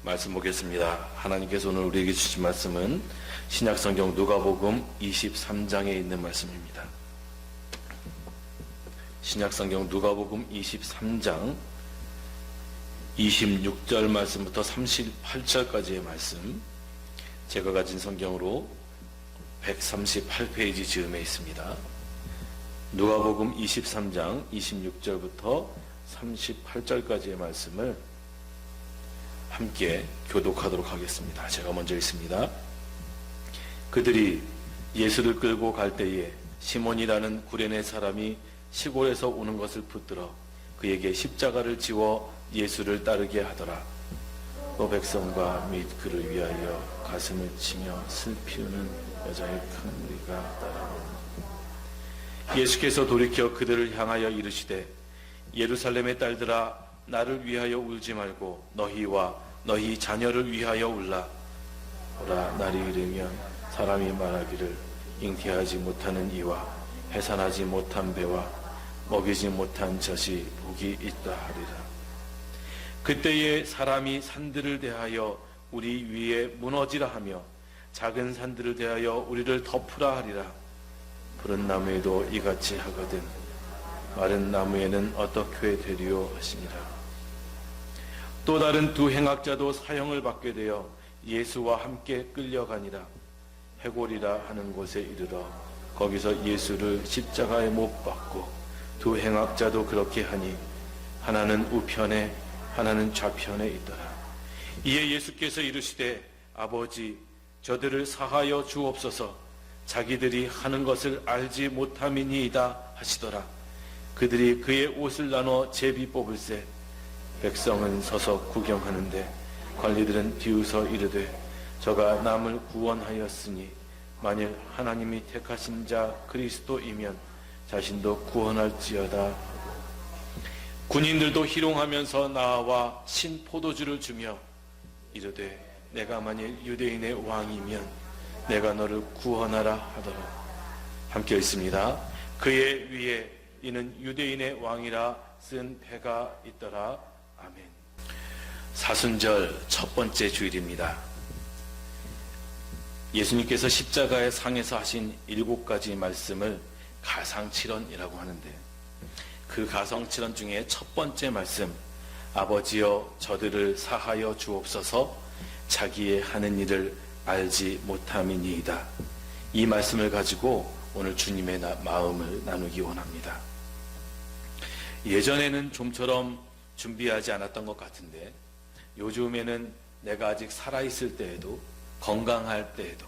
말씀 보겠습니다. 하나님께서 오늘 우리에게 주신 말씀은 신약성경 누가복음 23장에 있는 말씀입니다. 신약성경 누가복음 23장 26절 말씀부터 38절까지의 말씀, 제가 가진 성경으로 138페이지 즈음에 있습니다. 누가복음 23장 26절부터 38절까지의 말씀을 함께 교독하도록 하겠습니다. 제가 먼저 읽습니다. 그들이 예수를 끌고 갈 때에 시몬이라는 구레네 사람이 시골에서 오는 것을 붙들어 그에게 십자가를 지워 예수를 따르게 하더라. 또 백성과 및 그를 위하여 가슴을 치며 슬피우는 여자의 큰 무리가 따라오니 예수께서 돌이켜 그들을 향하여 이르시되 예루살렘의 딸들아 나를 위하여 울지 말고 너희와 너희 자녀를 위하여 울라. 보라, 날이 이르면 사람이 말하기를 잉태하지 못하는 이와 해산하지 못한 배와 먹이지 못한 젖이 복이 있다 하리라. 그때에 사람이 산들을 대하여 우리 위에 무너지라 하며 작은 산들을 대하여 우리를 덮으라 하리라. 푸른 나무에도 이같이 하거든 마른 나무에는 어떻게 되리요 하시니라. 또 다른 두 행악자도 사형을 받게 되어 예수와 함께 끌려가니라. 해골이라 하는 곳에 이르러 거기서 예수를 십자가에 못 박고 두 행악자도 그렇게 하니 하나는 우편에 하나는 좌편에 있더라. 이에 예수께서 이르시되 아버지 저들을 사하여 주옵소서 자기들이 하는 것을 알지 못함이니이다 하시더라. 그들이 그의 옷을 나눠 제비 뽑을세 백성은 서서 구경하는데 관리들은 비웃어 이르되 저가 남을 구원하였으니 만일 하나님이 택하신 자 그리스도이면 자신도 구원할지어다 하고 군인들도 희롱하면서 나와 신 포도주를 주며 이르되 내가 만일 유대인의 왕이면 내가 너를 구원하라 하더라. 함께 읽습니다. 그의 위에 이는 유대인의 왕이라 쓴 패가 있더라. 아멘. 사순절 첫 번째 주일입니다. 예수님께서 십자가의 상에서 하신 7가지 말씀을 가상칠언이라고 하는데 그 가상칠언 중에 첫 번째 말씀, 아버지여 저들을 사하여 주옵소서 자기의 하는 일을 알지 못함이니이다. 이 말씀을 가지고 오늘 주님의 마음을 나누기 원합니다. 예전에는 좀처럼 준비하지 않았던 것 같은데 요즘에는 내가 아직 살아있을 때에도 건강할 때에도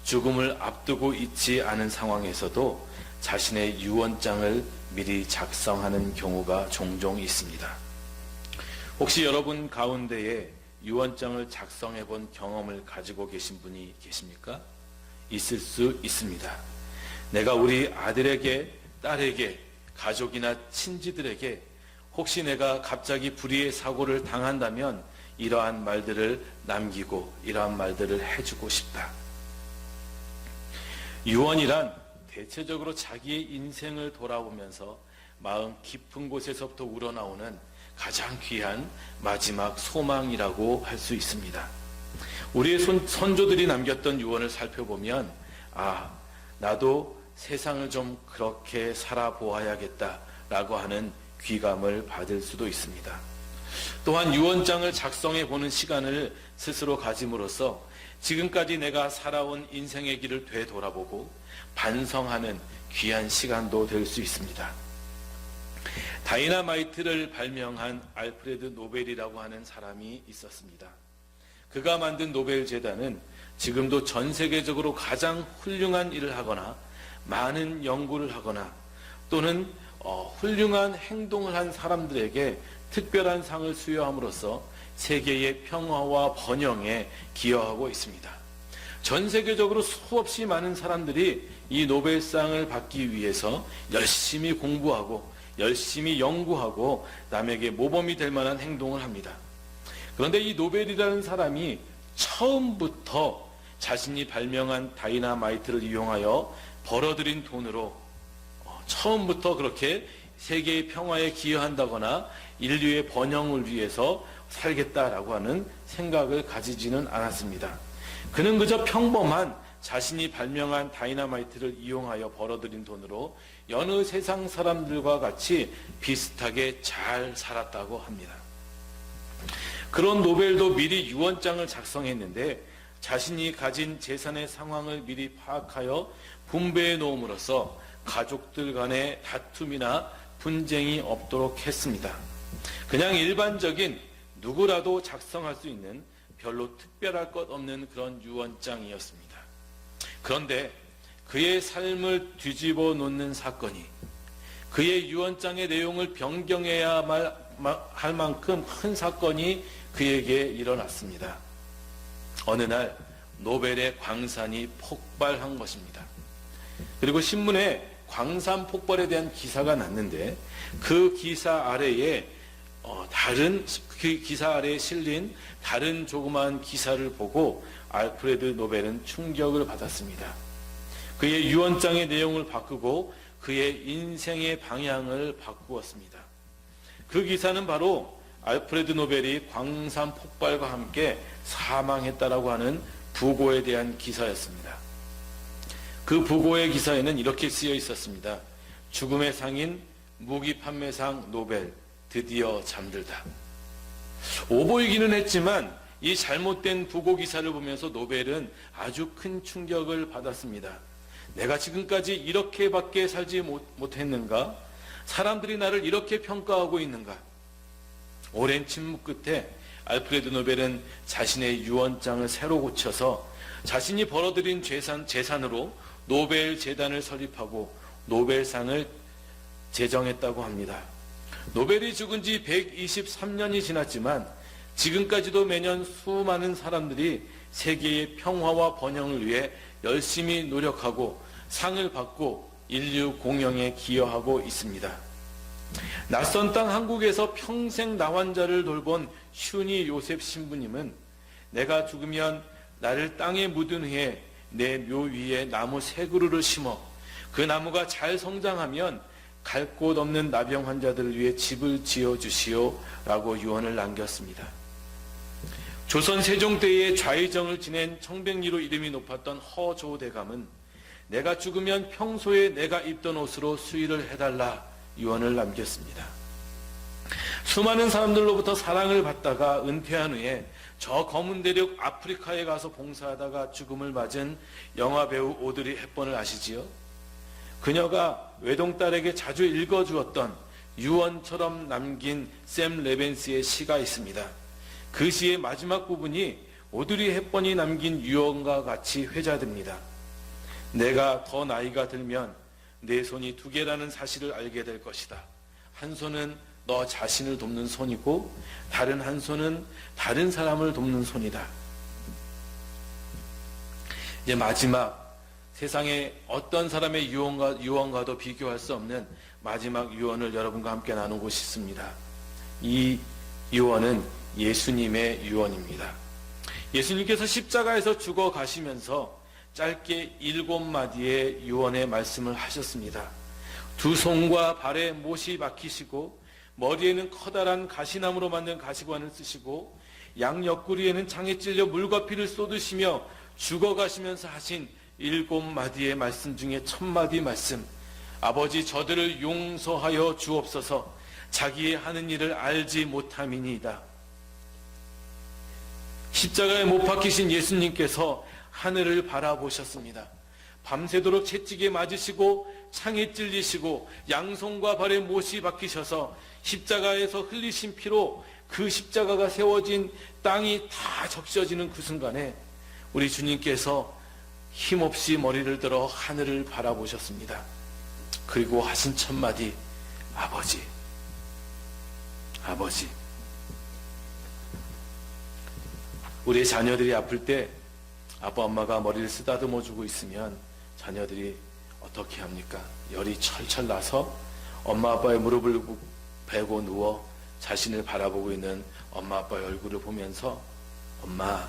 죽음을 앞두고 있지 않은 상황에서도 자신의 유언장을 미리 작성하는 경우가 종종 있습니다. 혹시 여러분 가운데에 유언장을 작성해 본 경험을 가지고 계신 분이 계십니까? 있을 수 있습니다. 내가 우리 아들에게, 딸에게, 가족이나 친지들에게 혹시 내가 갑자기 불의의 사고를 당한다면 이러한 말들을 남기고 이러한 말들을 해주고 싶다. 유언이란 대체적으로 자기의 인생을 돌아보면서 마음 깊은 곳에서부터 우러나오는 가장 귀한 마지막 소망이라고 할 수 있습니다. 우리의 선조들이 남겼던 유언을 살펴보면 나도 세상을 좀 그렇게 살아보아야겠다라고 하는 귀감을 받을 수도 있습니다. 또한 유언장을 작성해 보는 시간을 스스로 가짐으로써 지금까지 내가 살아온 인생의 길을 되돌아보고 반성하는 귀한 시간도 될 수 있습니다. 다이너마이트를 발명한 알프레드 노벨이라고 하는 사람이 있었습니다. 그가 만든 노벨재단은 지금도 전 세계적으로 가장 훌륭한 일을 하거나 많은 연구를 하거나 또는 훌륭한 행동을 한 사람들에게 특별한 상을 수여함으로써 세계의 평화와 번영에 기여하고 있습니다. 전 세계적으로 수없이 많은 사람들이 이 노벨상을 받기 위해서 열심히 공부하고 열심히 연구하고 남에게 모범이 될 만한 행동을 합니다. 그런데 이 노벨이라는 사람이 처음부터 자신이 발명한 다이너마이트를 이용하여 벌어들인 돈으로 처음부터 그렇게 세계의 평화에 기여한다거나 인류의 번영을 위해서 살겠다라고 하는 생각을 가지지는 않았습니다. 그는 그저 평범한 자신이 발명한 다이너마이트를 이용하여 벌어들인 돈으로 여느 세상 사람들과 같이 비슷하게 잘 살았다고 합니다. 그런 노벨도 미리 유언장을 작성했는데 자신이 가진 재산의 상황을 미리 파악하여 분배해 놓음으로써 가족들 간의 다툼이나 분쟁이 없도록 했습니다. 그냥 일반적인 누구라도 작성할 수 있는 별로 특별할 것 없는 그런 유언장이었습니다. 그런데 그의 삶을 뒤집어 놓는 사건이 그의 유언장의 내용을 변경해야 할 만큼 큰 사건이 그에게 일어났습니다. 어느 날 노벨의 광산이 폭발한 것입니다. 그리고 신문에 광산 폭발에 대한 기사가 났는데 그 기사 아래에 그 기사 아래에 실린 다른 조그마한 기사를 보고 알프레드 노벨은 충격을 받았습니다. 그의 유언장의 내용을 바꾸고 그의 인생의 방향을 바꾸었습니다. 그 기사는 바로 알프레드 노벨이 광산 폭발과 함께 사망했다라고 하는 부고에 대한 기사였습니다. 그 부고의 기사에는 이렇게 쓰여 있었습니다. 죽음의 상인 무기 판매상 노벨 드디어 잠들다. 오보이기는 했지만 이 잘못된 부고 기사를 보면서 노벨은 아주 큰 충격을 받았습니다. 내가 지금까지 이렇게밖에 살지 못했는가? 사람들이 나를 이렇게 평가하고 있는가? 오랜 침묵 끝에 알프레드 노벨은 자신의 유언장을 새로 고쳐서 자신이 벌어들인 재산으로 노벨 재단을 설립하고 노벨상을 제정했다고 합니다. 노벨이 죽은 지 123년이 지났지만 지금까지도 매년 수많은 사람들이 세계의 평화와 번영을 위해 열심히 노력하고 상을 받고 인류 공영에 기여하고 있습니다. 낯선 땅 한국에서 평생 나환자를 돌본 슈니 요셉 신부님은 내가 죽으면 나를 땅에 묻은 후에 내 묘 위에 나무 세 그루를 심어 그 나무가 잘 성장하면 갈 곳 없는 나병 환자들을 위해 집을 지어주시오 라고 유언을 남겼습니다. 조선 세종 때의 좌의정을 지낸 청백리로 이름이 높았던 허조대감은 내가 죽으면 평소에 내가 입던 옷으로 수의를 해달라 유언을 남겼습니다. 수많은 사람들로부터 사랑을 받다가 은퇴한 후에 저 검은 대륙 아프리카에 가서 봉사하다가 죽음을 맞은 영화배우 오드리 헵번을 아시지요? 그녀가 외동딸에게 자주 읽어주었던 유언처럼 남긴 샘 레벤스의 시가 있습니다. 그 시의 마지막 부분이 오드리 헵번이 남긴 유언과 같이 회자됩니다. 내가 더 나이가 들면 내 손이 두 개라는 사실을 알게 될 것이다. 한 손은 너 자신을 돕는 손이고 다른 한 손은 다른 사람을 돕는 손이다. 이제 마지막 세상에 어떤 사람의 유언과도 비교할 수 없는 마지막 유언을 여러분과 함께 나누고 싶습니다. 이 유언은 예수님의 유언입니다. 예수님께서 십자가에서 죽어 가시면서 짧게 7마디의 유언의 말씀을 하셨습니다. 두 손과 발에 못이 박히시고 머리에는 커다란 가시나무로 만든 가시관을 쓰시고 양 옆구리에는 창에 찔려 물과 피를 쏟으시며 죽어가시면서 하신 7마디의 말씀 중에 첫 마디 말씀, 아버지 저들을 용서하여 주옵소서 자기의 하는 일을 알지 못함이니이다. 십자가에 못 박히신 예수님께서 하늘을 바라보셨습니다. 밤새도록 채찍에 맞으시고 창에 찔리시고 양손과 발에 못이 박히셔서 십자가에서 흘리신 피로 그 십자가가 세워진 땅이 다 적셔지는 그 순간에 우리 주님께서 힘없이 머리를 들어 하늘을 바라보셨습니다. 그리고 하신 첫마디, 아버지, 아버지. 우리 자녀들이 아플 때 아빠 엄마가 머리를 쓰다듬어 주고 있으면 자녀들이 어떻게 합니까? 열이 철철 나서 엄마 아빠의 무릎을 베고 누워 자신을 바라보고 있는 엄마 아빠의 얼굴을 보면서 엄마,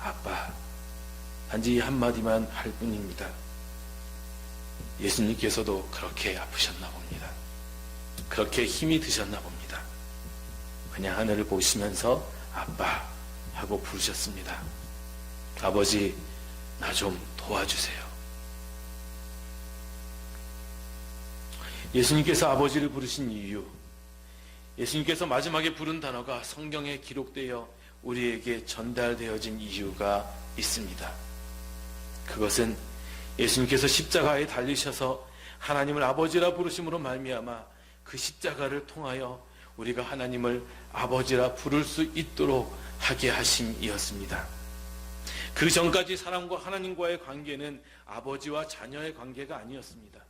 아빠 단지 이 한마디만 할 뿐입니다. 예수님께서도 그렇게 아프셨나 봅니다. 그렇게 힘이 드셨나 봅니다. 그냥 하늘을 보시면서 아빠 하고 부르셨습니다. 아버지, 나 좀 도와주세요. 예수님께서 아버지를 부르신 이유, 예수님께서 마지막에 부른 단어가 성경에 기록되어 우리에게 전달되어진 이유가 있습니다. 그것은 예수님께서 십자가에 달리셔서 하나님을 아버지라 부르심으로 말미암아 그 십자가를 통하여 우리가 하나님을 아버지라 부를 수 있도록 하게 하심이었습니다. 그 전까지 사람과 하나님과의 관계는 아버지와 자녀의 관계가 아니었습니다.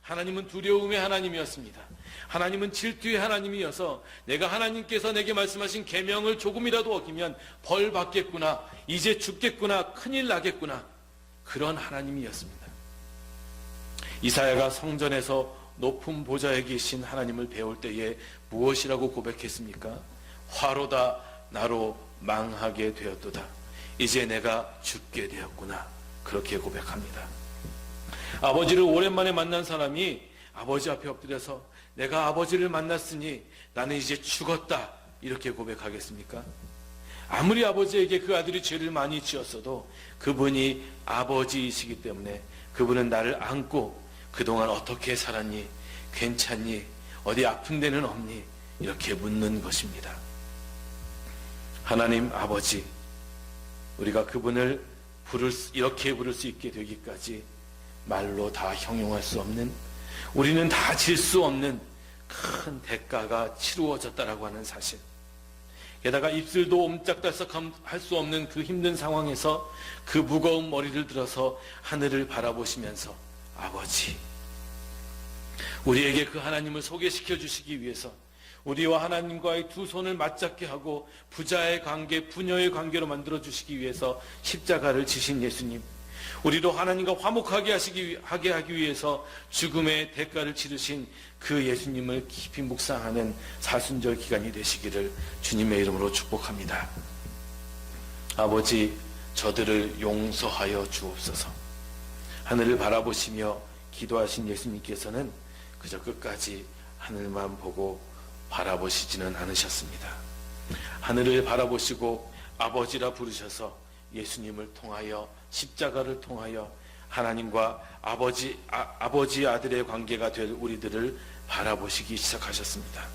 하나님은 두려움의 하나님이었습니다. 하나님은 질투의 하나님이어서 내가 하나님께서 내게 말씀하신 계명을 조금이라도 어기면 벌 받겠구나, 이제 죽겠구나, 큰일 나겠구나, 그런 하나님이었습니다. 이사야가 성전에서 높은 보좌에 계신 하나님을 배울 때에 무엇이라고 고백했습니까? 화로다 나로 망하게 되었도다. 이제 내가 죽게 되었구나. 그렇게 고백합니다. 아버지를 오랜만에 만난 사람이 아버지 앞에 엎드려서 내가 아버지를 만났으니 나는 이제 죽었다, 이렇게 고백하겠습니까? 아무리 아버지에게 그 아들이 죄를 많이 지었어도 그분이 아버지이시기 때문에 그분은 나를 안고 그동안 어떻게 살았니? 괜찮니? 어디 아픈 데는 없니? 이렇게 묻는 것입니다. 하나님 아버지, 우리가 그분을 이렇게 부를 수 있게 되기까지 말로 다 형용할 수 없는, 우리는 다 질 수 없는 큰 대가가 치루어졌다라고 하는 사실, 게다가 입술도 옴짝달싹할 수 없는 그 힘든 상황에서 그 무거운 머리를 들어서 하늘을 바라보시면서 아버지, 우리에게 그 하나님을 소개시켜 주시기 위해서 우리와 하나님과의 두 손을 맞잡게 하고 부자의 관계, 부녀의 관계로 만들어 주시기 위해서 십자가를 지신 예수님, 우리도 하나님과 화목하게 하기 위해서 죽음의 대가를 치르신 그 예수님을 깊이 묵상하는 사순절 기간이 되시기를 주님의 이름으로 축복합니다. 아버지, 저들을 용서하여 주옵소서. 하늘을 바라보시며 기도하신 예수님께서는 그저 끝까지 하늘만 보고 바라보시지는 않으셨습니다. 하늘을 바라보시고 아버지라 부르셔서 예수님을 통하여, 십자가를 통하여 하나님과 아버지 아들의 관계가 될 우리들을 바라보시기 시작하셨습니다.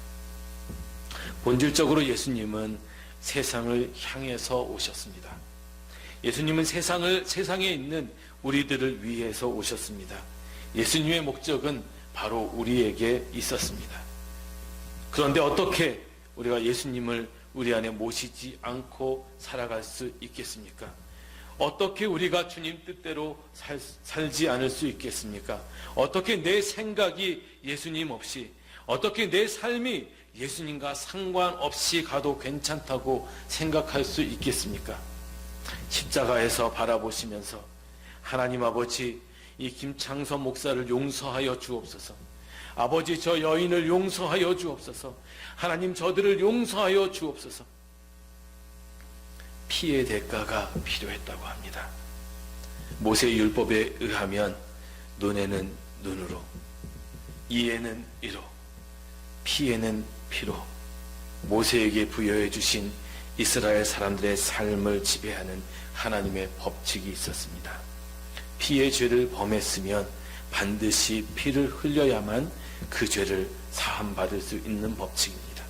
본질적으로 예수님은 세상을 향해서 오셨습니다. 예수님은 세상에 있는 우리들을 위해서 오셨습니다. 예수님의 목적은 바로 우리에게 있었습니다. 그런데 어떻게 우리가 예수님을 우리 안에 모시지 않고 살아갈 수 있겠습니까? 어떻게 우리가 주님 뜻대로 살지 않을 수 있겠습니까? 어떻게 내 생각이 예수님 없이, 어떻게 내 삶이 예수님과 상관없이 가도 괜찮다고 생각할 수 있겠습니까? 십자가에서 바라보시면서 하나님 아버지, 이 김창선 목사를 용서하여 주옵소서. 아버지, 저 여인을 용서하여 주옵소서. 하나님, 저들을 용서하여 주옵소서. 피의 대가가 필요했다고 합니다. 모세의 율법에 의하면 눈에는 눈으로, 이에는 이로, 피에는 피로 모세에게 부여해 주신 이스라엘 사람들의 삶을 지배하는 하나님의 법칙이 있었습니다. 피의 죄를 범했으면 반드시 피를 흘려야만 그 죄를 사함받을 수 있는 법칙입니다.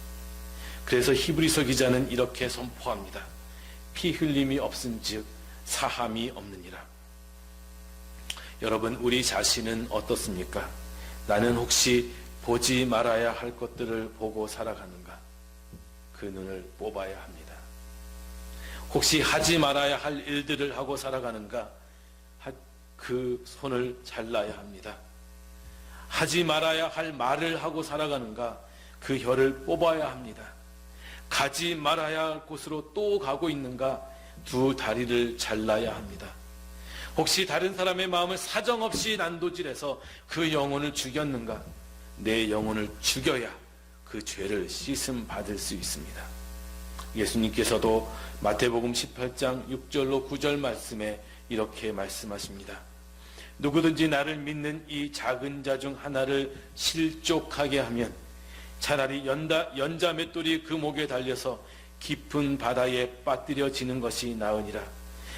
그래서 히브리서 기자는 이렇게 선포합니다. 피 흘림이 없은즉 사함이 없느니라. 여러분, 우리 자신은 어떻습니까? 나는 혹시 보지 말아야 할 것들을 보고 살아가는가? 그 눈을 뽑아야 합니다. 혹시 하지 말아야 할 일들을 하고 살아가는가? 그 손을 잘라야 합니다. 하지 말아야 할 말을 하고 살아가는가? 그 혀를 뽑아야 합니다. 가지 말아야 할 곳으로 또 가고 있는가? 두 다리를 잘라야 합니다. 혹시 다른 사람의 마음을 사정없이 난도질해서 그 영혼을 죽였는가? 내 영혼을 죽여야 그 죄를 씻음 받을 수 있습니다. 예수님께서도 마태복음 18장 6절로 9절 말씀에 이렇게 말씀하십니다. 누구든지 나를 믿는 이 작은 자 중 하나를 실족하게 하면 차라리 연자 맷돌이 그 목에 달려서 깊은 바다에 빠뜨려지는 것이 나으니라.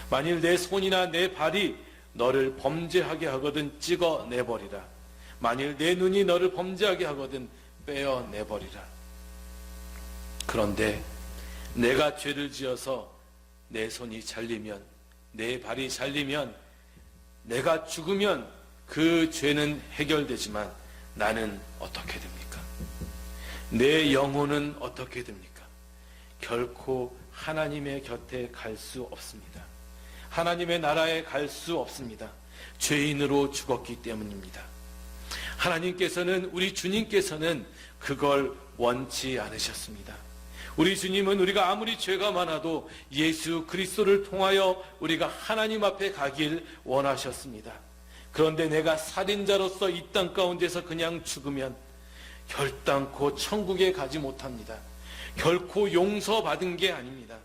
만일 내 손이나 내 발이 너를 범죄하게 하거든 찍어내버리라. 만일 내 눈이 너를 범죄하게 하거든 빼어내버리라. 그런데 내가 죄를 지어서 내 손이 잘리면, 내 발이 잘리면, 내가 죽으면 그 죄는 해결되지만 나는 어떻게 됩니까? 내 영혼은 어떻게 됩니까? 결코 하나님의 곁에 갈 수 없습니다. 하나님의 나라에 갈 수 없습니다. 죄인으로 죽었기 때문입니다. 하나님께서는, 우리 주님께서는 그걸 원치 않으셨습니다. 우리 주님은 우리가 아무리 죄가 많아도 예수 그리스도를 통하여 우리가 하나님 앞에 가길 원하셨습니다. 그런데 내가 살인자로서 이 땅 가운데서 그냥 죽으면 결단코 천국에 가지 못합니다. 결코 용서받은 게 아닙니다.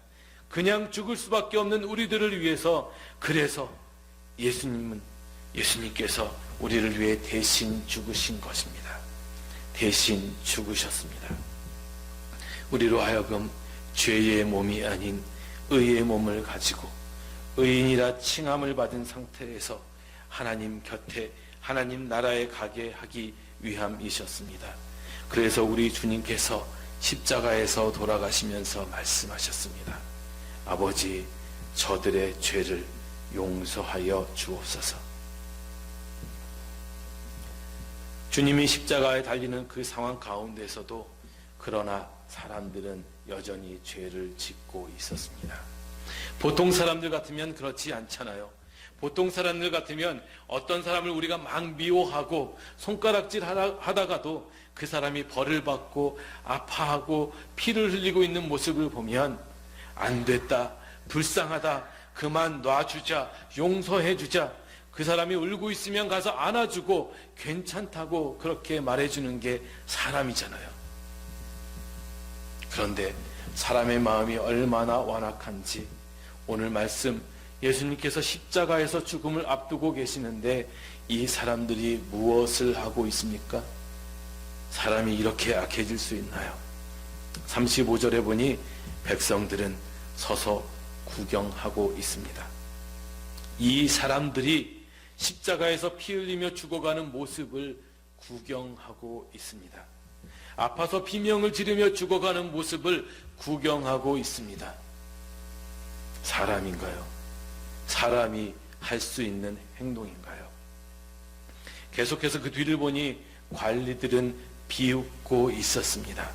그냥 죽을 수밖에 없는 우리들을 위해서, 그래서 예수님께서 우리를 위해 대신 죽으신 것입니다. 대신 죽으셨습니다. 우리로 하여금 죄의 몸이 아닌 의의 몸을 가지고 의인이라 칭함을 받은 상태에서 하나님 곁에, 하나님 나라에 가게 하기 위함이셨습니다. 그래서 우리 주님께서 십자가에서 돌아가시면서 말씀하셨습니다. 아버지, 저들의 죄를 용서하여 주옵소서. 주님이 십자가에 달리는 그 상황 가운데서도 그러나 사람들은 여전히 죄를 짓고 있었습니다. 보통 사람들 같으면 그렇지 않잖아요. 보통 사람들 같으면 어떤 사람을 우리가 막 미워하고 손가락질 하다가도 그 사람이 벌을 받고 아파하고 피를 흘리고 있는 모습을 보면 안 됐다, 불쌍하다, 그만 놔주자, 용서해주자, 그 사람이 울고 있으면 가서 안아주고 괜찮다고 그렇게 말해주는 게 사람이잖아요. 그런데 사람의 마음이 얼마나 완악한지 오늘 말씀, 예수님께서 십자가에서 죽음을 앞두고 계시는데 이 사람들이 무엇을 하고 있습니까? 사람이 이렇게 악해질 수 있나요? 35절에 보니 백성들은 서서 구경하고 있습니다. 이 사람들이 십자가에서 피 흘리며 죽어가는 모습을 구경하고 있습니다. 아파서 비명을 지르며 죽어가는 모습을 구경하고 있습니다. 사람인가요? 사람이 할 수 있는 행동인가요? 계속해서 그 뒤를 보니 관리들은 비웃고 있었습니다.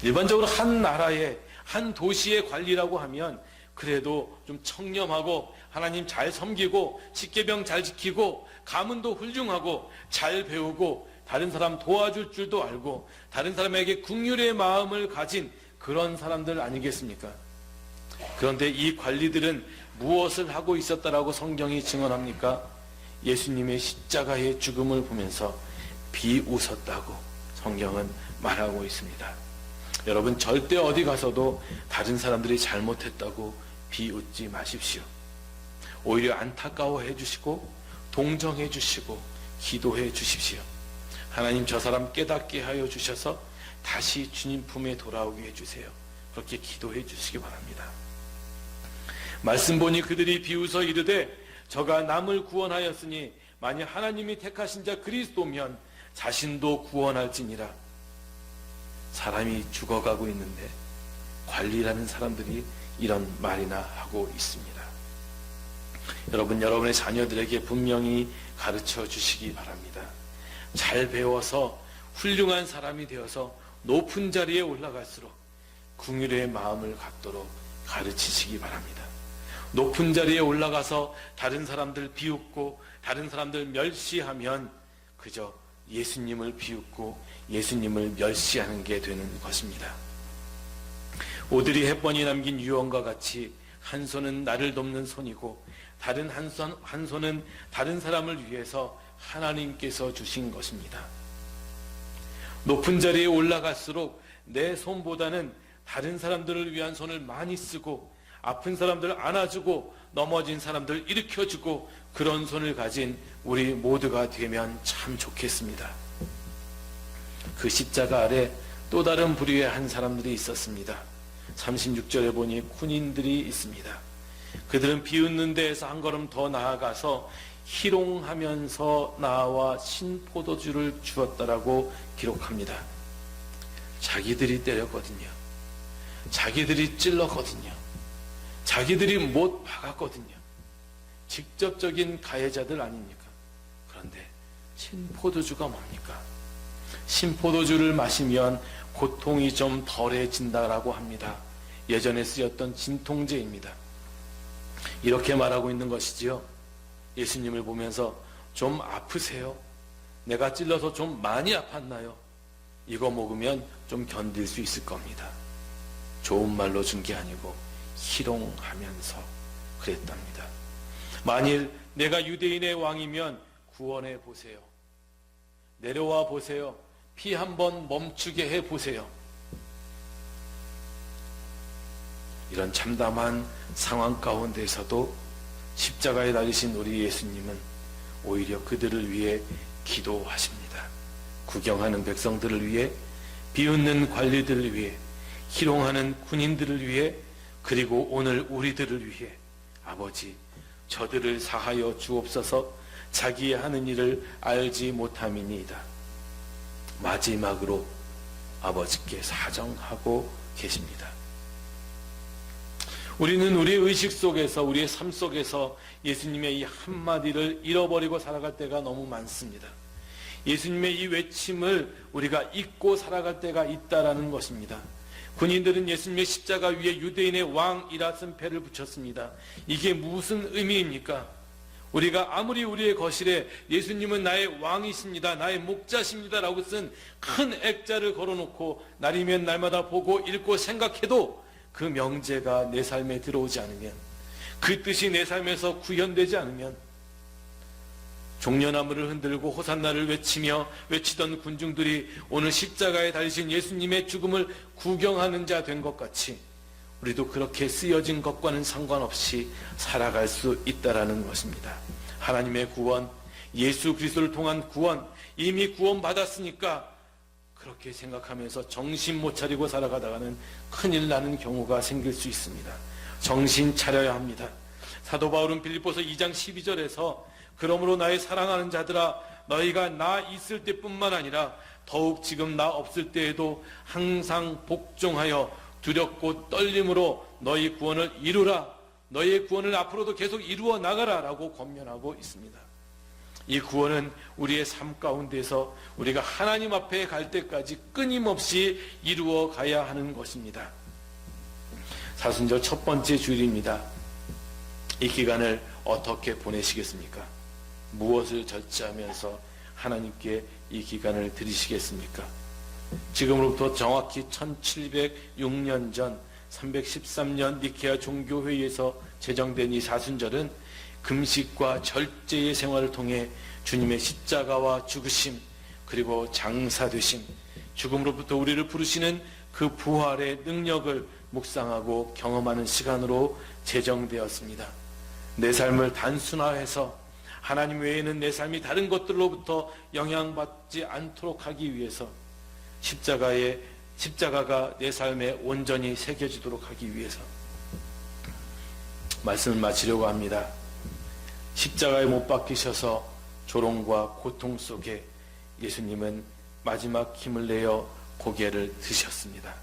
일반적으로 한 나라의, 한 도시의 관리라고 하면 그래도 좀 청렴하고 하나님 잘 섬기고 십계명 잘 지키고 가문도 훌륭하고 잘 배우고 다른 사람 도와줄 줄도 알고 다른 사람에게 긍휼의 마음을 가진 그런 사람들 아니겠습니까? 그런데 이 관리들은 무엇을 하고 있었다라고 성경이 증언합니까? 예수님의 십자가의 죽음을 보면서 비웃었다고 성경은 말하고 있습니다. 여러분, 절대 어디 가서도 다른 사람들이 잘못했다고 비웃지 마십시오. 오히려 안타까워해 주시고 동정해 주시고 기도해 주십시오. 하나님, 저 사람 깨닫게 하여 주셔서 다시 주님 품에 돌아오게 해주세요. 그렇게 기도해 주시기 바랍니다. 말씀 보니 그들이 비웃어 이르되 저가 남을 구원하였으니 만일 하나님이 택하신 자 그리스도면 자신도 구원할지니라. 사람이 죽어가고 있는데 관리라는 사람들이 이런 말이나 하고 있습니다. 여러분, 여러분의 자녀들에게 분명히 가르쳐 주시기 바랍니다. 잘 배워서 훌륭한 사람이 되어서 높은 자리에 올라갈수록 긍휼의 마음을 갖도록 가르치시기 바랍니다. 높은 자리에 올라가서 다른 사람들 비웃고 다른 사람들 멸시하면 그저 예수님을 비웃고 예수님을 멸시하는 게 되는 것입니다. 오드리 헵번이 남긴 유언과 같이 한 손은 나를 돕는 손이고 다른 한 손은 다른 사람을 위해서 하나님께서 주신 것입니다. 높은 자리에 올라갈수록 내 손보다는 다른 사람들을 위한 손을 많이 쓰고 아픈 사람들을 안아주고 넘어진 사람들을 일으켜주고 그런 손을 가진 우리 모두가 되면 참 좋겠습니다. 그 십자가 아래 또 다른 부류의 한 사람들이 있었습니다. 36절에 보니 군인들이 있습니다. 그들은 비웃는 데에서 한 걸음 더 나아가서 희롱하면서 나와 신포도주를 주었다라고 기록합니다. 자기들이 때렸거든요. 자기들이 찔렀거든요. 자기들이 못 박았거든요. 직접적인 가해자들 아닙니까? 그런데 신포도주가 뭡니까? 신포도주를 마시면 고통이 좀 덜해진다라고 합니다. 예전에 쓰였던 진통제입니다. 이렇게 말하고 있는 것이지요. 예수님을 보면서 좀 아프세요? 내가 찔러서 좀 많이 아팠나요? 이거 먹으면 좀 견딜 수 있을 겁니다. 좋은 말로 준 게 아니고 희롱하면서 그랬답니다. 만일 내가 유대인의 왕이면 구원해 보세요. 내려와 보세요. 피 한번 멈추게 해 보세요. 이런 참담한 상황 가운데서도 십자가에 달리신 우리 예수님은 오히려 그들을 위해 기도하십니다. 구경하는 백성들을 위해, 비웃는 관리들을 위해, 희롱하는 군인들을 위해, 그리고 오늘 우리들을 위해 아버지 저들을 사하여 주옵소서, 자기의 하는 일을 알지 못함이니이다. 마지막으로 아버지께 사정하고 계십니다. 우리는 우리의 의식 속에서, 우리의 삶 속에서 예수님의 이 한마디를 잃어버리고 살아갈 때가 너무 많습니다. 예수님의 이 외침을 우리가 잊고 살아갈 때가 있다라는 것입니다. 군인들은 예수님의 십자가 위에 유대인의 왕이라 쓴 패를 붙였습니다. 이게 무슨 의미입니까? 우리가 아무리 우리의 거실에 예수님은 나의 왕이십니다, 나의 목자십니다 라고 쓴 큰 액자를 걸어놓고 날이면 날마다 보고 읽고 생각해도 그 명제가 내 삶에 들어오지 않으면, 그 뜻이 내 삶에서 구현되지 않으면, 종려나무를 흔들고 호산나를 외치던 군중들이 오늘 십자가에 달리신 예수님의 죽음을 구경하는 자 된 것 같이 우리도 그렇게 쓰여진 것과는 상관없이 살아갈 수 있다라는 것입니다. 하나님의 구원, 예수 그리스도를 통한 구원, 이미 구원받았으니까 그렇게 생각하면서 정신 못 차리고 살아가다가는 큰일 나는 경우가 생길 수 있습니다. 정신 차려야 합니다. 사도 바울은 빌립보서 2장 12절에서 그러므로 나의 사랑하는 자들아, 너희가 나 있을 때뿐만 아니라 더욱 지금 나 없을 때에도 항상 복종하여 두렵고 떨림으로 너희 구원을 이루라, 너희의 구원을 앞으로도 계속 이루어 나가라 라고 권면하고 있습니다. 이 구원은 우리의 삶 가운데서 우리가 하나님 앞에 갈 때까지 끊임없이 이루어 가야 하는 것입니다. 사순절 첫 번째 주일입니다. 이 기간을 어떻게 보내시겠습니까? 무엇을 절제하면서 하나님께 이 기간을 드리시겠습니까? 지금으로부터 정확히 1706년 전 313년 니케아 종교회의에서 제정된 이 사순절은 금식과 절제의 생활을 통해 주님의 십자가와 죽으심, 그리고 장사되심, 죽음으로부터 우리를 부르시는 그 부활의 능력을 묵상하고 경험하는 시간으로 제정되었습니다. 내 삶을 단순화해서 하나님 외에는 내 삶이 다른 것들로부터 영향받지 않도록 하기 위해서 십자가가 내 삶에 온전히 새겨지도록 하기 위해서 말씀을 마치려고 합니다. 십자가에 못 박히셔서 조롱과 고통 속에 예수님은 마지막 힘을 내어 고개를 드셨습니다.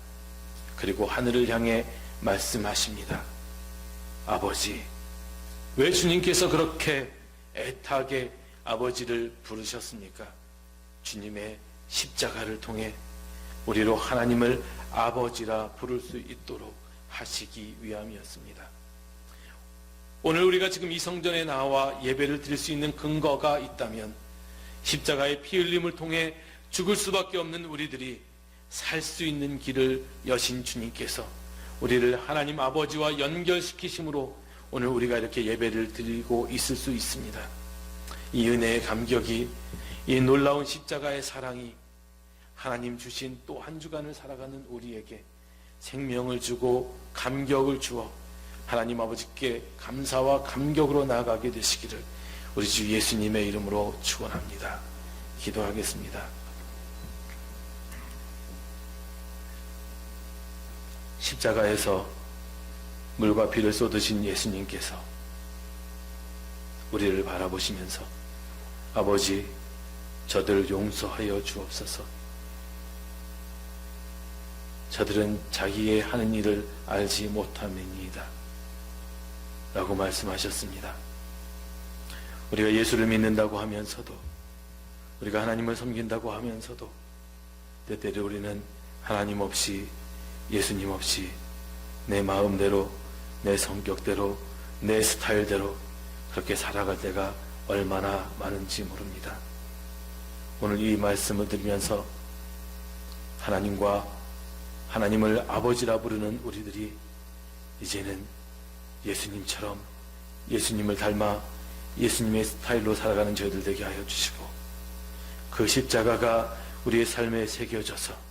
그리고 하늘을 향해 말씀하십니다. 아버지, 왜 주님께서 그렇게 애타게 아버지를 부르셨습니까? 주님의 십자가를 통해 우리로 하나님을 아버지라 부를 수 있도록 하시기 위함이었습니다. 오늘 우리가 지금 이 성전에 나와 예배를 드릴 수 있는 근거가 있다면 십자가의 피 흘림을 통해 죽을 수밖에 없는 우리들이 살 수 있는 길을 여신 주님께서 우리를 하나님 아버지와 연결시키심으로 오늘 우리가 이렇게 예배를 드리고 있을 수 있습니다. 이 은혜의 감격이, 이 놀라운 십자가의 사랑이 하나님 주신 또 한 주간을 살아가는 우리에게 생명을 주고 감격을 주어 하나님 아버지께 감사와 감격으로 나아가게 되시기를 우리 주 예수님의 이름으로 축원합니다. 기도하겠습니다. 십자가에서 물과 피를 쏟으신 예수님께서 우리를 바라보시면서 아버지, 저들을 용서하여 주옵소서. 저들은 자기의 하는 일을 알지 못함이니이다 라고 말씀하셨습니다. 우리가 예수를 믿는다고 하면서도, 우리가 하나님을 섬긴다고 하면서도 때때로 우리는 하나님 없이, 예수님 없이 내 마음대로, 내 성격대로, 내 스타일대로 그렇게 살아갈 때가 얼마나 많은지 모릅니다. 오늘 이 말씀을 들으면서 하나님을 아버지라 부르는 우리들이 이제는 예수님처럼, 예수님을 닮아 예수님의 스타일로 살아가는 저희들 되게 하여 주시고, 그 십자가가 우리의 삶에 새겨져서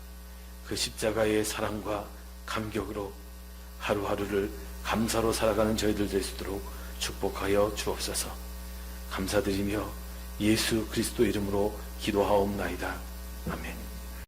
그 십자가의 사랑과 감격으로 하루하루를 감사로 살아가는 저희들 될 수 있도록 축복하여 주옵소서. 감사드리며 예수 그리스도 이름으로 기도하옵나이다. 아멘.